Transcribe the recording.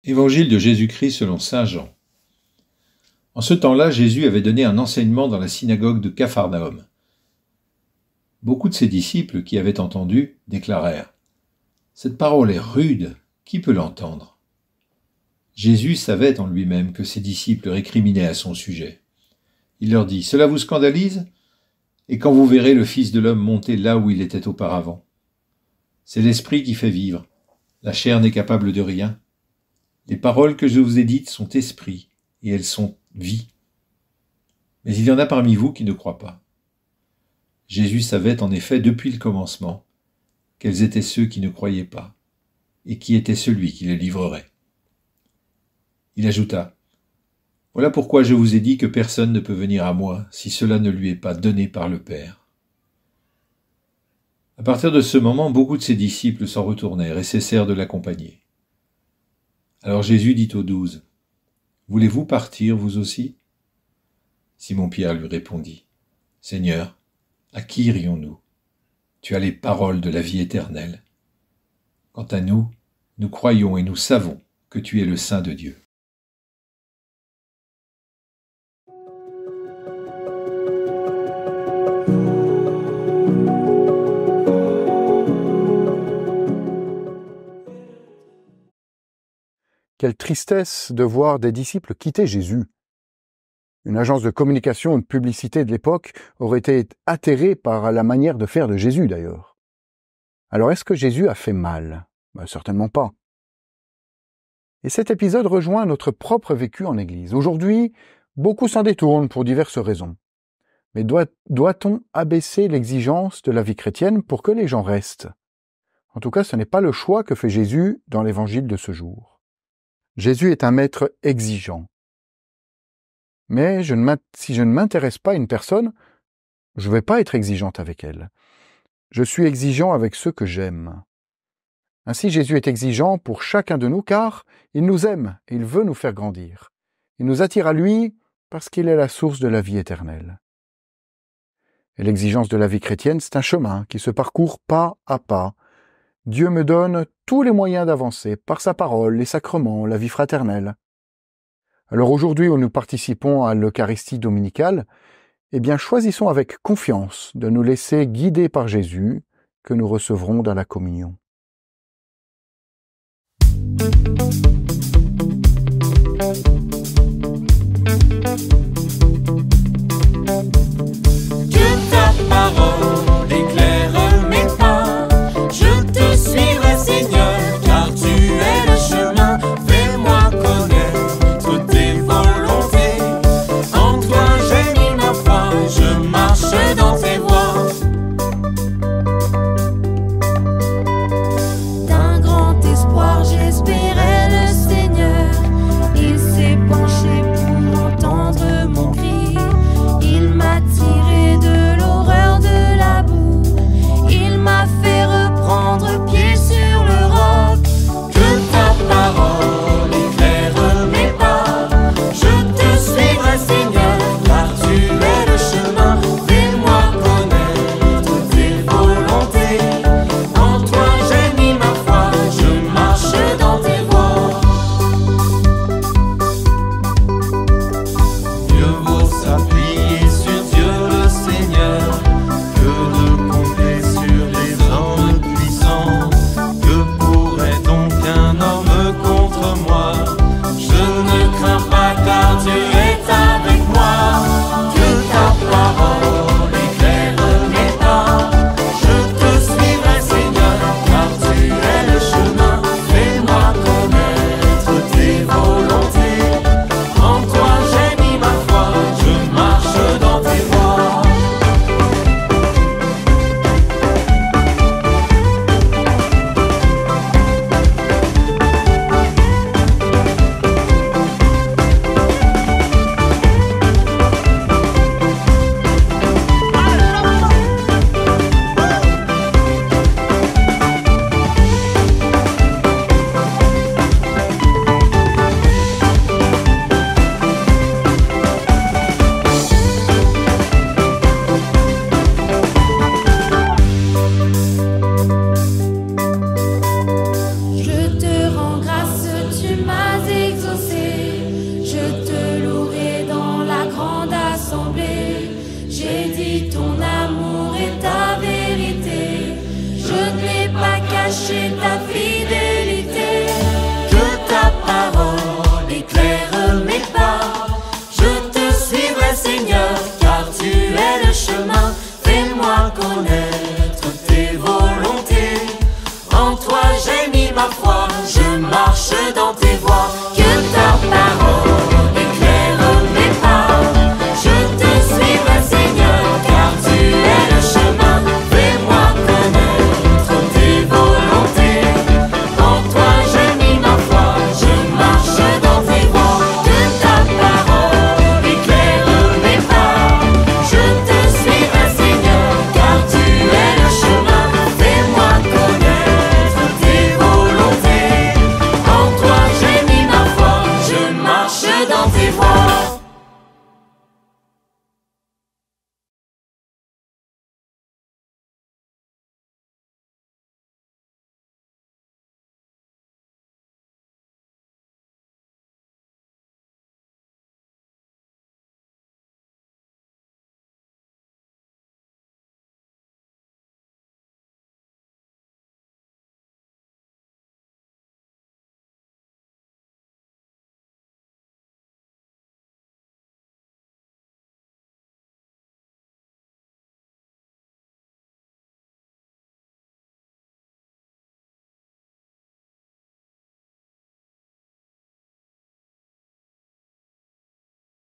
Évangile de Jésus-Christ selon saint Jean. En ce temps-là, Jésus avait donné un enseignement dans la synagogue de Capharnaüm. Beaucoup de ses disciples qui avaient entendu déclarèrent : « Cette parole est rude, qui peut l'entendre ?» Jésus savait en lui-même que ses disciples récriminaient à son sujet. Il leur dit : « Cela vous scandalise ? Et quand vous verrez le Fils de l'homme monter là où il était auparavant ? C'est l'Esprit qui fait vivre, la chair n'est capable de rien. Les paroles que je vous ai dites sont esprit, et elles sont vie. Mais il y en a parmi vous qui ne croient pas. » Jésus savait en effet depuis le commencement quels étaient ceux qui ne croyaient pas, et qui était celui qui les livrerait. Il ajouta : « Voilà pourquoi je vous ai dit que personne ne peut venir à moi si cela ne lui est pas donné par le Père. » À partir de ce moment, beaucoup de ses disciples s'en retournèrent et cessèrent de l'accompagner. Alors Jésus dit aux 12 : « Voulez-vous partir, vous aussi ?» Simon-Pierre lui répondit : « Seigneur, à qui irions-nous ? Tu as les paroles de la vie éternelle. Quant à nous, nous croyons et nous savons que tu es le Saint de Dieu. » Quelle tristesse de voir des disciples quitter Jésus. Une agence de communication et de publicité de l'époque aurait été atterrée par la manière de faire de Jésus d'ailleurs. Alors est-ce que Jésus a fait mal ? Certainement pas. Et cet épisode rejoint notre propre vécu en Église. Aujourd'hui, beaucoup s'en détournent pour diverses raisons. Mais doit-on abaisser l'exigence de la vie chrétienne pour que les gens restent ? En tout cas, ce n'est pas le choix que fait Jésus dans l'évangile de ce jour. Jésus est un maître exigeant. Mais si je ne m'intéresse pas à une personne, je ne vais pas être exigeante avec elle. Je suis exigeant avec ceux que j'aime. Ainsi, Jésus est exigeant pour chacun de nous car il nous aime et il veut nous faire grandir. Il nous attire à lui parce qu'il est la source de la vie éternelle. Et l'exigence de la vie chrétienne, c'est un chemin qui se parcourt pas à pas. Dieu me donne tous les moyens d'avancer par sa parole, les sacrements, la vie fraternelle. Alors aujourd'hui où nous participons à l'Eucharistie dominicale, choisissons avec confiance de nous laisser guider par Jésus que nous recevrons dans la communion. Que ta parole éclaire mes pas, je te suivrai Seigneur, car tu es le chemin, fais-moi connaître tes volontés. En toi j'ai mis ma foi, je marche dans tes voies. D'un grand espoir j'espérais le Seigneur, il s'est penché pour entendre mon cri, il m'a tiré de l'horreur de la boue, il m'a fait reprendre pied sur le roc. Que ta parole éclaire mes pas, je te suivrai Seigneur, car tu es le chemin, fais-moi connaître tes volontés. En toi j'ai mis ma foi, je marche dans tes voies. Mieux vaut s'appuyer sur Dieu le Seigneur que de compter sur les hommes puissants. Que pourrait donc un homme contre moi? Je ne crains pas car Dieu est avec moi. Que ta parole éclaire mes pas, je te suivrai Seigneur, car tu es le chemin, fais-moi connaître tes volontés. En toi j'ai mis ma foi, je marche dans tes voies. mes pas. Je te suivrai, Seigneur, car tu es le chemin. Fais-moi connaître tes volontés. En toi j'ai mis ma foi, je marche dans tes voies. Que ta parole éclaire mes pas. Je te suivrai, Seigneur, car tu es le chemin. Fais-moi connaître tes volontés. En toi j'ai mis ma foi, je marche dans tes voies. Que ta parole éclaire mes pas. Je te suivrai, Seigneur, car tu es le chemin. Fais-moi connaître tes volontés. En toi j'ai mis ma foi, je marche dans tes voies.